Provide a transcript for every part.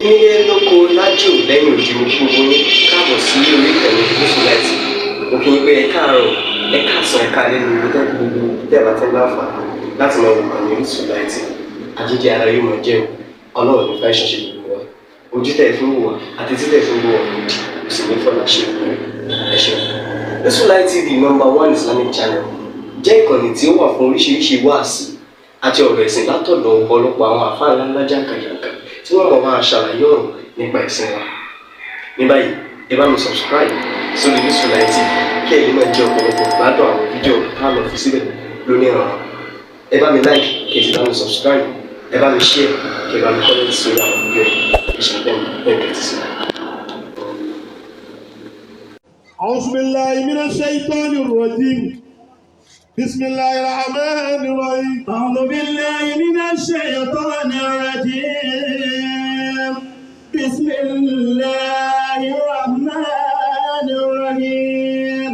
Nílé lóko lájò lẹ́yìn òdì mo kí gbogbo yín káàbọ̀ sí orí ìkànnì Orísunláìtì. Mo kí yín pé ẹ káàárọ̀, ẹ káàsán, ẹ káalẹ́ ní ibi tẹ́lẹ̀ gbogbo tẹ́lẹ̀ àti láǹfààní láti máa wò ìkànnì Orísunláìtì. Àjíjẹ ara yóò máa jẹun, Ọlọ́run ní fẹ́ ṣọṣẹ́ gbogbo wa. Ojú tẹ̀ fún wò wá àti títẹ̀ fún wò wá lòdì, kò sì ní fọ́nà ṣe ẹ ṣeun. Orísunláìtì TV #1 Islamic channel jẹ́ ìkànnì tí ó wà fún oríṣiríṣi wáàsí àti ọ̀rọ̀ ẹ̀sìn látọ̀dọ̀ ọ̀pọ̀lọpọ̀ àwọn àfáà ńláńlá jàǹkàjàǹkà tí wọ́n mọ̀ máa ṣàlàyé ọ̀rọ̀ nípa ẹ̀sìn wa. Ní báyìí, ẹ bá mi subscribe sórí Orísunláìtì kí ẹ lè máa jẹ ọ̀pọ̀lọpọ̀ gbádùn àwọn fídíò táwọn fi síbẹ̀ lónìí ọ̀rọ̀. Ẹ bá mi like kí ẹ sì bá mi subscribe, ẹ bá mi share kí ẹ bá mi comment sórí àwọn fídíò ìṣẹ̀lẹ̀ bẹ́ẹ̀ sí. أعوذ بالله من الشيطان الرجيم بسم الله الرحمن الرحيم أعوذ بالله من الشيطان الرجيم بسم الله الرحمن الرحيم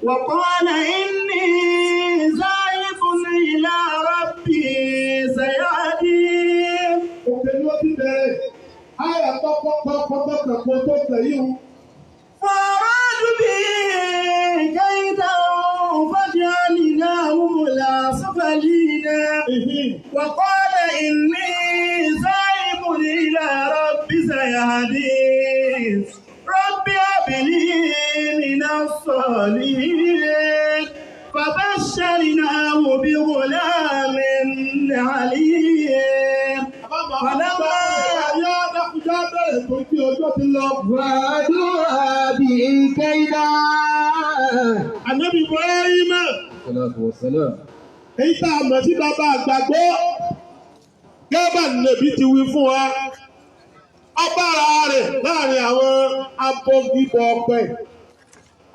وقال إني ذاهب إلى ربي سيهدين. فأرادوا به كيدا فجعلناهم الأسفلين وقال إني ذاهب إلى ربي سيهدين رب هب لي من الصالحين فبشرناه بغلام عليم فلما فأرادوا به كيدا. Ànábì Ibrahim èyí tá a mọ̀ sí bàbá àgbàgbọ́ gẹ́gẹ́ nìbí ti wí fún wa ọbára rẹ̀ láàrin àwọn abọ́gibọ̀ ọ̀pẹ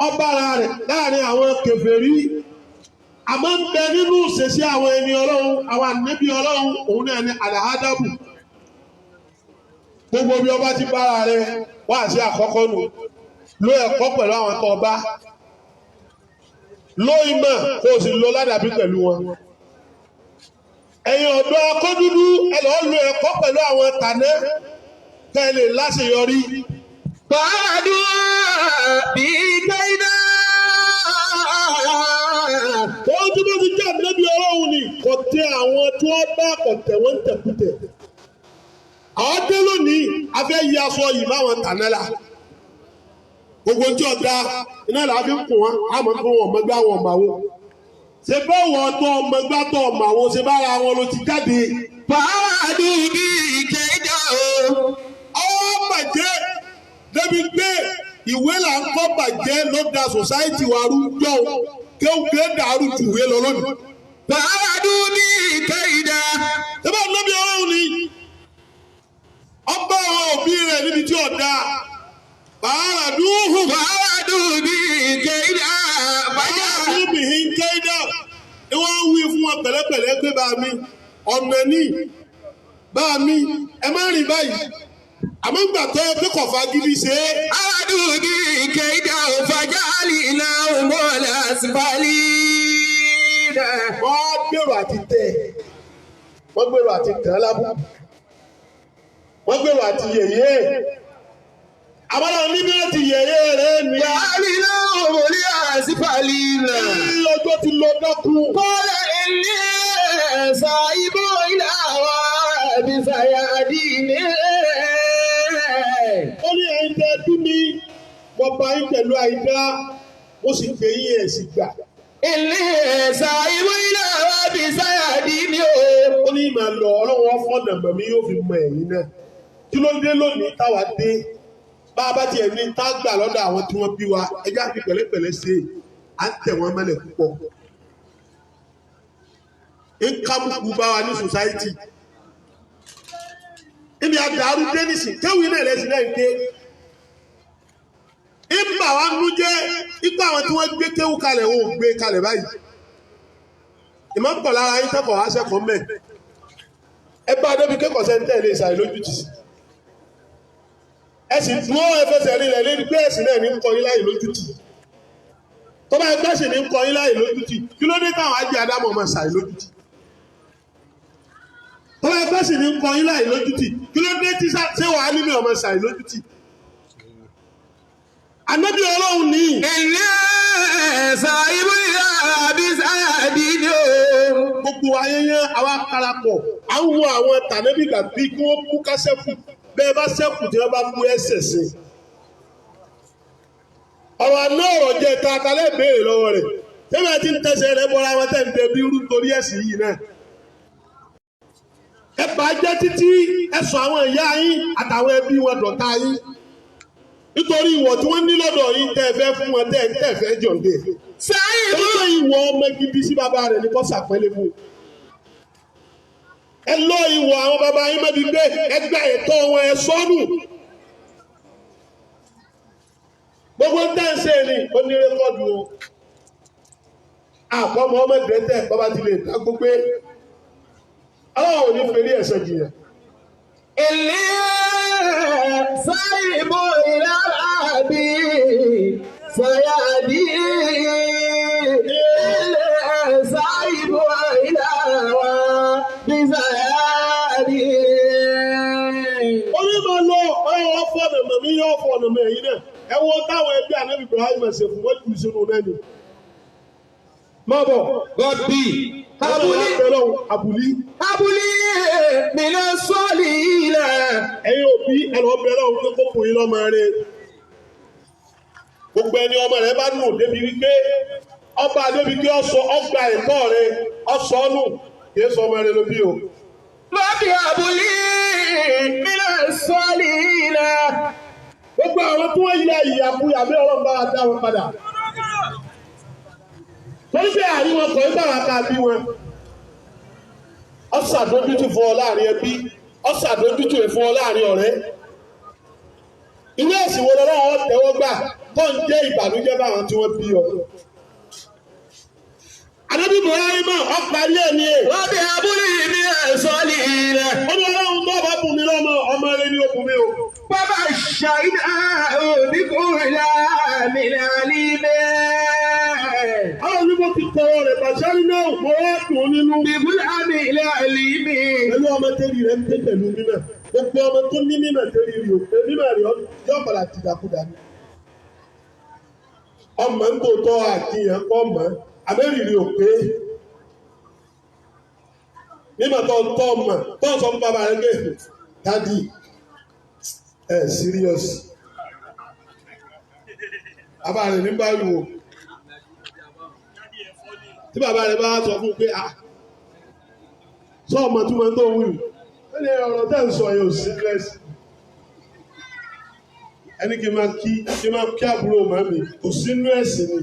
ọbára rẹ̀ láàrin àwọn kèfèrí àmọ́ ń bẹ nínú ìṣesí àwọn ẹni ọlọ́run àwọn ànábì ọlọ́run òun náà ní àlàádábù gbogbo bí ọba ti bára rẹ̀ wá sí àkọ́kọ́ nù ló ẹ̀kọ́ pẹ̀lú àwọn tó ọba ló ìmọ̀ kó o sì lo ládàbí pẹ̀lú wọn. ẹ̀yin ọ̀dọ́ akọ́dúdú ẹ lọ́ọ́ lo ẹ̀kọ́ pẹ̀lú àwọn tàná kẹ́ ẹ lè láṣeyọrí. فأرادوا به كيدا. Wọ́n tí wọ́n ti jẹ́ ànábì ọlọ́run ni kò tẹ àwọn tí wọ́n bá kò tẹ̀ wọ́n tẹ̀kútẹ̀. Àwọn dé lónìí a fẹ́ yí aṣọ yìí máwọn tàná la. Gbogbo tí ọ̀dà iná là á fi ń kùn wọn, àmọ́ fún wọn ọmọgbá wọn ọmọ àwọn. Ṣé bá wọn tó ọmọgbá tó ọmọ àwọn ṣe bára wọn ló ti jáde? فأرادوا به كيدا. Ọwọ́ bàjẹ́ débi pé ìwé là ń kọ́ bàjẹ́ ló da sòsáìtì wa rú jọ kéwùké dàrú jù wé lọ lónìí. فأرادوا به كيدا. Ṣé bá lóbi ọlọ́run ni? Ọba àwọn òbí rẹ̀ níbi tí ọ̀dà. Fàáràdúhù فأرادوا به كيدا. fàáràdúbìhín kéèdà. Ni wọ́n ń wí fún wọn pẹ̀lẹ́pẹ̀lẹ́ pé bá mi ọ̀nà ní bá mi ẹ má rìn báyìí. Àmọ́ ìgbà tó yẹ pé kọ̀fà gidi ṣe é. فأرادوا به كيدا فجعلناهم الأسفلين. Wọ́n gbèrò àti tẹ̀. Wọ́n gbèrò àti tẹ̀ ẹ́ lábú. Wọ́n gbèrò àti yẹ̀yẹ́. Àbálọ̀ níbi láti yẹ̀yẹ́ rẹ̀ ni. جعلناهم الأسفلين. Ọjọ́ ti lọ dákun. قال إني ذاهب إلى ربي سيهدين. Ó ní ẹ̀yin tẹ́ bí mi, mo bá yín pẹ̀lú àìdá, mo sì gbé yín ẹ̀ sì gbà. إني ذاهب إلى ربي سيهدين. Ó ní ìmọ̀ lọ ọlọ́wọ́ fọ́nà mọ̀mí yóò fi mọ ẹ̀yìn náà. Kí ló dé lónìí táwa dé? Bá a bá tiẹ̀ ní tá gbà lọ́dọ̀ àwọn tí wọ́n bí wa, ẹjẹ́ àfi pẹ̀lẹ́pẹ̀lẹ́ ṣe é, à ń tẹ̀ wọ́n mọ́lẹ̀ púpọ̀. Ń kábùkù bá wa ní sòsáìtì. Ibi àdàrú tẹ́nìsì, kéwì náà lẹ́sìn náà ń ké. Ìgbà wa nú jẹ́ ipá àwọn tí wọ́n gbé kéwù kalẹ̀ wọn ò gbé kalẹ̀ báyìí. Ìmọ̀ pọ̀ lára yín tẹ́kọ̀ọ́ wá sẹ́kọ̀ọ́ mẹ́. Ẹ bá débi kékọ̀ọ́ sẹ́ńtẹ̀ lè ṣàì lójútì. Ẹ sì dúró ẹfẹsẹ̀ rinlẹ̀ lórí pé ẹ̀sìn náà ní ń kọ yín láì lójútì. Tó bá ẹgbẹ́ sì ní ń kọ yín láì lójútì, kí ló dé táwọn ajé adámọ̀ máa ṣàì lójútì? Bọ́lá ẹgbẹ́ sì ní ń kọ yín láì lójútì. Kí ló dé tí ṣé wàá nínú ọmọ ṣàì lójútì? Ànábì Ọlọ́run ní. Ilé ṣàìbò ìlà àbí sáyàdì ni o. Gbogbo ayẹyẹ àwa parapọ̀. À ń wo àwọn tànẹ́bí gàbí kí wọ́n kú ká sẹ́kù. Bẹ́ẹ̀ bá sẹ́kù tí wọ́n bá kú ẹsẹ̀ sí. Ọ̀rọ̀ àná ọ̀rọ̀ jẹ́ ta atalẹ́ béèrè lọ́wọ́ rẹ̀. Tẹ́lẹ̀ tí ń tẹ̀sẹ̀ rẹ̀ bọ́ra wọn tẹ̀ ń tẹ bí irú torí ẹ̀sìn yìí náà. Ẹ bàjẹ́ títí ẹ sọ àwọn ìyá yín àtàwọn ẹbí wọn dọ̀tá yín. Nítorí ìwọ̀ tí wọ́n ní lọ́dọ̀ yín tẹ́ ẹ fẹ́ fún wọn tẹ́ ẹ fẹ́ jọ̀ǹde. Ṣàìbò ìwọ̀ ọmọ gidi sí bàbá rẹ̀ ní kó ṣàpẹ́lẹ́ fún. Ẹ lọ ìwọ̀ àwọn bàbá yín mẹ́bi gbé ẹgbẹ́ ẹ̀tọ́ wọn ẹ sọ́nù. Gbogbo ń tẹ́ǹsẹ̀ ni ó ní rékọ́dù o. Àpọ̀mọ́ ọmọ ìdẹ́tẹ̀ bàbá ti lè dá gbogbo. Àwọn ò ní fèrè ẹ̀sẹ̀ jìyà. ilé ṣàìbò ìlà àbí sáyàdì. Ilé ṣàìbò ìlà àbí sáyàdì. Ó ní máa lọ ọ̀rọ̀ fọ̀nà mọ̀ mí yọ̀ fọ̀nà mọ̀ ẹ̀yìn náà. Ẹ wo táwọn ẹbí Ànábì Ibrahim ṣe fún wọn jù sínú náà ni. Má bọ̀. Gọ́bí. Abúlí. Abúlé nínú sọ́ọ̀lì ilẹ̀. Ẹ̀yin òbí ẹ̀rọ bẹ̀rẹ̀ òun pé kókò yín lọ́mọ rẹ̀. Gbogbo ẹni ọmọ rẹ̀ bá nù débi wípé ọba débi kí ọsọ ọgbà ẹ̀tọ́ rẹ̀ ọsọ́nù kì í sọ ọmọ rẹ̀ lóbi o. Gọ́bí abúlé nínú sọ́ọ̀lì ilẹ̀. Gbogbo àwọn tí wọ́n ya ìyàkuyà bí Ọlọ́run bá dá wọn padà. Torí pé àrí wọn kọ̀ nígbà wà ká bí wọn. Ọ̀sàdójútì fún ọ láàrin ẹbí, ọ̀sàdójútì fún ọ láàrin ọ̀rẹ́. Ìwé ẹ̀sìn wo lọ́wọ́ tẹ́wọ́ gbà tó ń jẹ́ ìbànújẹ́ báwọn tí wọ́n bí ọ. Ànábì Ibrahim ọ̀parí ẹ̀ ní ẹ̀. Gọ́bí abúlé nínú sọ́ọ̀lì ilẹ̀. Ó ní Ọlọ́run tó bá bùn mí lọ́mọ ọmọ rẹ̀ ní okùn mi o. Bàbá ṣàìdá òbí kò rà mí lálẹ́. Àwọn onímọ̀ ti tọrọ rẹ̀ bàṣẹ́rí náà mo wá dùn nínú. Bíbúlá mi lálẹ́ mi. Pẹ̀lú ọmọ tẹ́lẹ̀ rẹ̀ ń pè pẹ̀lú mímọ̀. Gbogbo ọmọ tó ní mímọ̀ tẹ́lẹ̀ rí o pé mímọ̀ rẹ̀ yóò padà dìdàkudà ni. Ọmọ ń tó tọ́ àkíyàn kọ́ mọ́, àmẹ́rìírí ò pé. Mímọ̀ tó ń tọ́ ọmọ tó ń sọ fún bàbá rẹ̀ pé dádì serious. Bàbá rẹ̀ ní bá wù ó. Tí bàbá rẹ̀ bá sọ fún pé sọ ọmọ tí wọ́n tó wù ú. Ẹni ọ̀rọ̀ tẹ́ ń sọ yóò sí kẹ́sì. Ẹni kí n máa kí àbúrò màmí kò sínú ẹ̀sìn ni.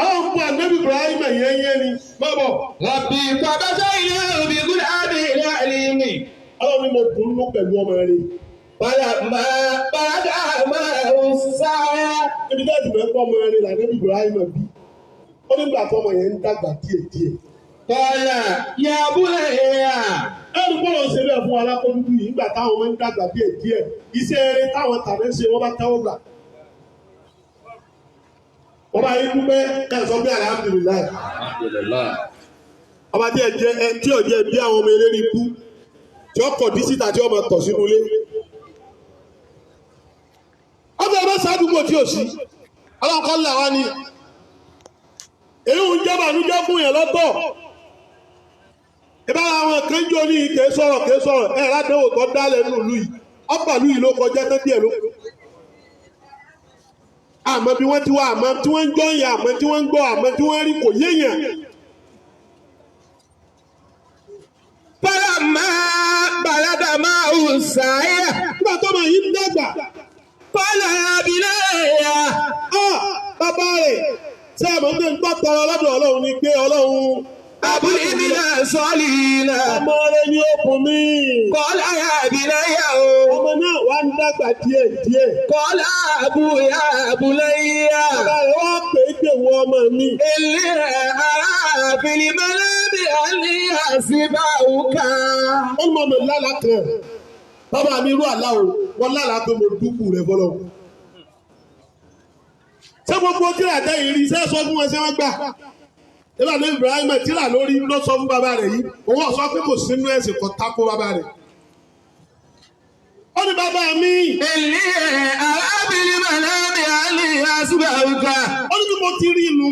Àwọn ọmọ Ànábì Ibrahim yẹ́yẹ́ ni bọ́bọ̀. Rabbi bàbá ṣàìdá òbí kò rà mí lálẹ́ mi. Ọlọ́run ni mo dùn ún pẹ̀lú ọmọ rẹ̀. Bàdà máa ń sáyà. Ibi dájú mẹ́kọ́ ọmọ rẹ̀ l'Ànábì Ibrahim bí. Ó nígbà tó ọmọ yẹn ń dàgbà díẹ̀díẹ̀. Kọ́lá yàbúlẹ̀ ẹ̀yà. Ẹnu bọ́lọ̀ ṣe bẹ́ẹ̀ fún alákọ̀ọ́dúdú yìí nígbà táwọn ọmọ ń dàgbà díẹ̀díẹ̀. Iṣẹ́ eré táwọn tàbí ṣe wọ́n bá tẹ́wọ́ gbà. Wọ́n bá yí dúpẹ́ ẹ̀ sọ pé alhamdulillah. Ọba tí ò jẹ́ bí àwọn ọmọ eléré ikú tí ó kọ̀ dí síta tí ó máa tọ̀ sínú ilé. Ọba ọba sádùúgbò tí ò sí. Ọlọ́kọ́ là wá ní. Èyí ń jẹ́ bànújẹ́ fún yẹn lọ́tọ̀. Ìbá àwọn kan jọ ní kèé sọ̀rọ̀ ẹ̀ ládéwò tó dálẹ̀ nínú ìlú yìí. Ọba ìlú yìí ló kọjá tó díẹ̀ ló. Àmọ́ bí wọ́n ti wá àmọ́ tí wọ́n ń gbọ́ yẹn àmọ́ tí wọ́n ń gbọ́ àmọ́ tí wọ́n rí kò yéèyàn. Bàládà máa ń sáyà. Nígbà tó máa yí ń dàgbà. Kọ́lá abilé ẹ̀yà. Bàbá rẹ̀ ṣé àmọ́ ní ń pàtàkì ọlọ́dọ̀ Ọlọ́run ni pé Ọlọ́run. Abúlé mi náà sọ́ọ̀lì ilẹ̀. Ọmọ rẹ̀ ni ó kún mí. Kọ́lá abilé ẹ̀yà o. Ọmọ náà wá ń dàgbà díẹ̀. Kọ́lá abúlé ẹ̀yà. Bàbá rẹ̀ wá pè é pé wọ́n ọmọ mi. Ilé àfìlì mọ́lẹ́bí àní àṣìbá òkà. Ó mọ̀ mi lálá kan. Bàbá mi rú àlá o, wọ́n lálá pé mo dúkù rẹ̀ fọlọ́. Ṣé gbogbo kí àtẹ ìrìn iṣẹ́ sọ fún wọn ṣé wọ́n gbà? nígbà tí Ibrahim tíra lórí ló sọ fún bàbá rẹ̀ yìí òun sọ pé kò sínú ẹ̀sìn kan tako bàbá rẹ̀. ó ní bàbá mi. Èlé arábìnrin Màlámi Àlè Àṣùbàrùkà. ó ní bí mo ti rí inú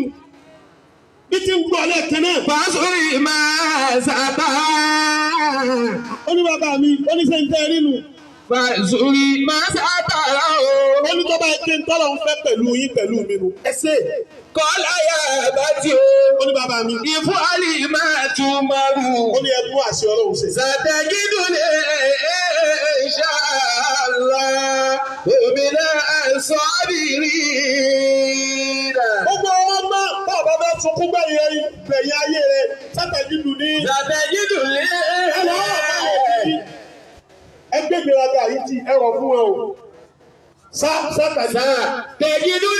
bí ti ń gbọ́ lẹ́ẹ̀kan náà. Fásórí máa ṣàtà. ó ní bàbá mi ó ní sẹ́ńtẹ́ rí inú. Fásórí máa ṣàtà rà o. ó ní tó bá ké ń tọ́lọ̀ ń fẹ́ pẹ̀lú yín pẹ̀lú mi nù. ẹ ṣe. Kọ́lá yà bá ti o. ó ní bàbá mi. Ìfún àlè máa tún máa rù. ó ní ẹkún àṣẹ ọlọ́run ṣe. Sàtẹ̀gídùn inshallah òmìnira sọ́bìrì. gbogbo ọmọ bá ọba bẹ sunkún gbẹ̀yìn ayé rẹ sátẹ̀gídùn ní. Sàtẹ̀gídùn ẹgbẹ́ ìgbéraga yìí ti ẹ̀rọ fún wọn o. Sàtẹ̀gídùn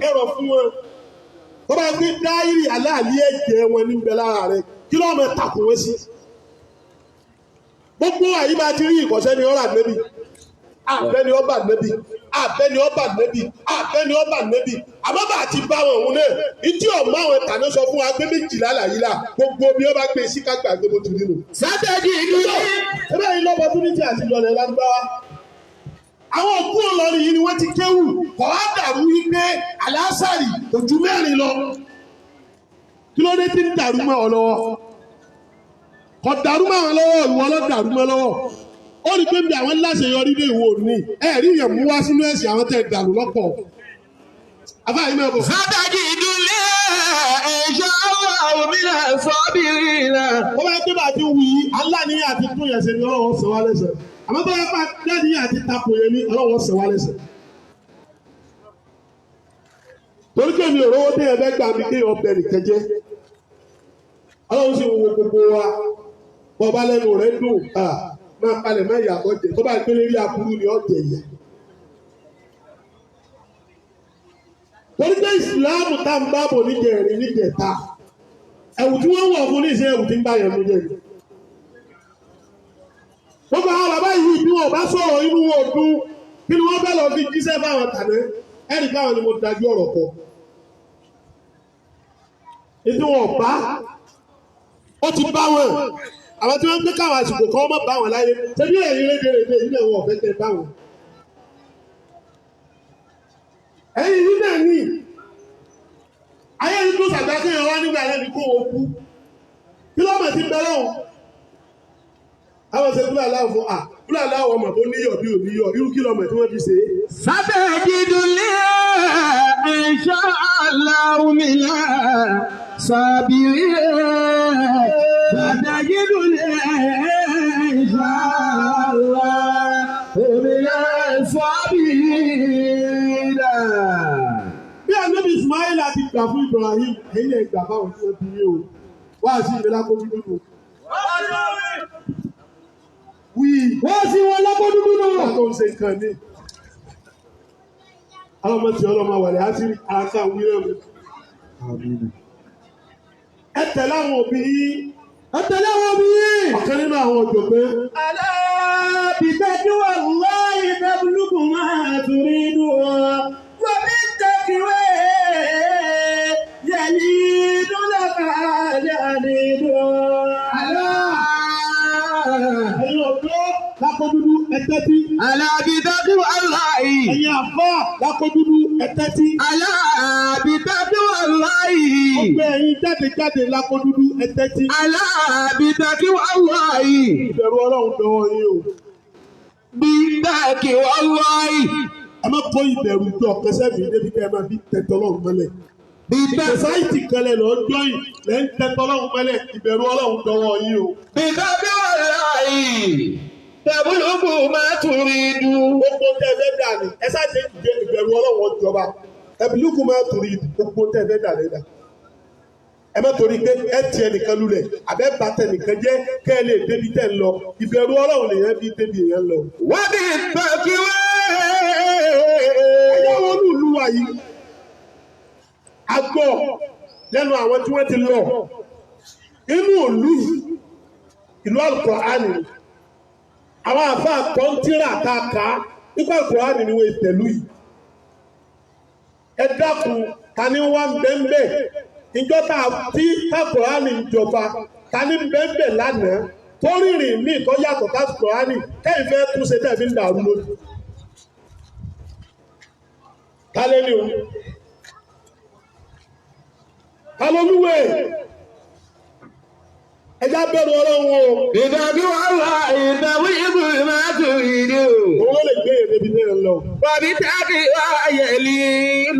ẹ̀rọ fún wọn. tó bá gbé dáírì aláàlí ẹ̀jẹ̀ wọn níbẹ̀ lára rẹ kí ló máa takùn wọn sí. gbogbo àyè bá ti rí ìkọ̀sẹ́ ni ọ̀rà nẹ́bì àbẹ́ni ọba nẹ́bì àbẹ́ni ọba nẹ́bì àbẹ́ni ọba nẹ́bì àbábà àti bá wọn òun náà ìdí ọ̀mọ́ àwọn tàná sọ fún wa gbé méjìlá làyí là gbogbo bí ó bá gbé sí ká gbàgbé bó ti rí nù. Sàtẹ̀gídùn ẹgbẹ́ yìí lọ́wọ́ tó ní ti àti lọ́lẹ̀ lágbára. àwọn òkú Ìlọrin yìí ni wọ́n ti kéwù kọ́ á dàrú wípé àlásàrì kò ju 4 lọ. kí ló dé tí ń dàrú mọ́ ọ lọ́wọ́ kò dàrú mọ́ àwọn lọ́wọ́ ìwọ ló dàrú mọ́ lọ́wọ́. ó rí pé bí àwọn láṣeyọrí dé ìwò ní ẹ̀rí yẹn mú wá sínú ẹ̀sìn àwọn tẹ̀ dàrú lọ́pọ̀. afáàyè máa bọ̀. Sàtẹ̀gídùn inshallah òmìnira sọ́bìrì. ó bá gbé bàtí wù í aláníyàn àti tún yẹn ṣe ni ọlọ́wọ́ sọ wá lẹ́sẹ̀. àmọ́ bá yẹ fà dáníyàn àti takò yẹn ni ọlọ́wọ́ sọ wá lẹ́sẹ̀. torí pé mi ò rówó dé ẹgbẹ́ gbà mí dé ọbẹ̀ nìkan jẹ́. ọlọ́run sì wo gbogbo wa bọ́ba lẹ́nu rẹ̀ dùn máa palẹ̀ má yà ọ̀jẹ̀ tó bá gbélé rí aburú ni ọ̀jẹ̀ yẹ. torí pé ìsìláàmù tá ń bábò níjẹ̀rin níjẹ̀ta ẹ̀wù tí wọ́n wọ̀ fún ní ìṣe ẹ̀wù tí ń bá yẹn mú jẹ́ yìí. gbogbo àwọn bàbá yìí bí wọn bá sọ̀rọ̀ inú wọn dún kí ni wọ́n bẹ́ lọ fi jíṣẹ́ fáwọn tàná ẹ̀rí káwọn ni mo dájú ọ̀rọ̀ kọ. ìdí wọn bá ó ti bá wọn àwọn tí wọ́n ń gbé káwọn àsìkò kan mọ́ bá wọn láyé ṣebí ẹ̀yin rédèrèdè yìí náà wọ́n ọ̀fẹ́ tẹ bá wọn. ẹ̀yin yìí náà ní ayé ìlú sàgbàkẹ́ yẹn wá nígbà lẹ́nu kó o kú kí ló mọ̀ sí bẹ́rẹ̀ o. àwọn ṣe fúlà aláwọ̀ fún fúlà aláwọ̀ ọmọ tó níyọ̀ bí ò níyọ̀ irú kí lọ́mọ̀ tí wọ́n fi ṣe é. Sàtẹ̀gídùn inshallah òmìnira sọ́bìrì. Sàtẹ̀gídùn inshallah òmìnira sọ́bìrì. bí Ànábì Ismail àti gbà fún Ibrahim ẹ̀yìn ẹ̀gbà fáwọn tí wọ́n fi yé o wá sí ìlera kó dúdú nù. wọ́n sí wọn lápò dúdú nù. wọ́n tó ń ṣe nǹkan ní. ọlọ́mọ tí ọlọ́mọ wàlẹ̀ á sí àṣà wíwẹ̀ mi. ẹ tẹ̀lé àwọn òbí yín. ẹ tẹ̀lé àwọn òbí yín. ọ̀kan nínú àwọn ọ̀jọ̀gbọ́n. Bìtẹ́jú wàlláhi tẹ́bùlùkù máa torí inú wọn. Wọ́n bí tẹ́kìwé yẹ̀lí dúnlọ́kà jáde dùn. ẹ̀yin ọ̀dọ́ lákòdúdú ẹ̀tẹ́tí. Alábìtẹ́jú wàlláhi. ẹ̀yin àfọ́ lákòdúdú ẹ̀tẹ́tí. Alábìtẹ́jú wàlláhi. ọgbẹ́ ẹ̀yin jáde lákòdúdú ẹ̀tẹ́tí. Alábìtẹ́jú wàlláhi. ìbẹ̀rù Ọlọ́run dọwọ́ yín o. Bìtẹ́kì wàlláhi. ẹ má kó ìbẹ̀rù jọ kẹsẹ́ mi débi kẹ́ ẹ máa fi tẹ̀tọ́ Ọlọ́run mọ́lẹ̀. sòsáìtì kẹlẹ̀ lọ jọyìn lẹ́ ń tẹ̀tọ́ Ọlọ́run mọ́lẹ̀ ìbẹ̀rù Ọlọ́run dọwọ́ yín o. Bìtẹ́kì wàlláhi. Tẹ̀bùlùkù máa torí dùn. gbogbo tẹ́ fẹ́ dà ní ẹ sáà jẹ́ ìbẹ̀rù Ọlọ́run jọba ẹ̀bùlùkù máa torí gbogbo tẹ́ fẹ́ dà lẹ́dà. ẹ má torí pé ẹ tiẹ̀ nìkan lulẹ̀ àbẹ́ bàtẹ nìkan jẹ́ kẹ́ ẹ lè débi tẹ̀ ń lọ ìbẹ̀rù Ọlọ́run lèyàn fi débi èèyàn lọ. Wọ́n bí tẹ̀kìwé. ẹ̀yà wọn ní ìlú wa yìí a gbọ́ lẹ́nu àwọn tí wọ́n ti lọ inú ìlú yìí ìlú Al-Qur'ani àwọn àfáà kọ́ńtírà tá a kà á nípa Al-Qur'ani ni wọ́n tẹ̀lú yìí ẹ dákun ta ni wá ń bẹ́ńbẹ́ ìjọ tí Kùránì ìjọba ta ni ń bẹ́ńbẹ́ lánàá tó rìnrìn míì tó yàtọ̀ tá Kùránì kẹ́yìn fẹ́ tún ṣe tẹ̀ fi ń dàrú lónìí. Ta lé ní o? Ta lolúwe? Ẹja bẹ̀rù Ọlọ́run o. Ìdàbí wàhálà ìdàbí ìbùrù máa tún ìdí o. Owó lè gbé èrè bí ní ẹ̀ lọ. Bàbí táàkì ayẹ̀lì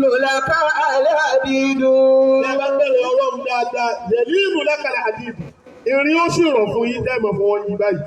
lòlákà alábìdùn. Ẹ bá bẹ̀rù Ọlọ́run dáadáa, yẹ̀lì ìlú lákàlà àdìdì. Ìrìn ó sì rọ̀ fún yín tẹ́ẹ̀mọ̀ fún wọn yí báyìí.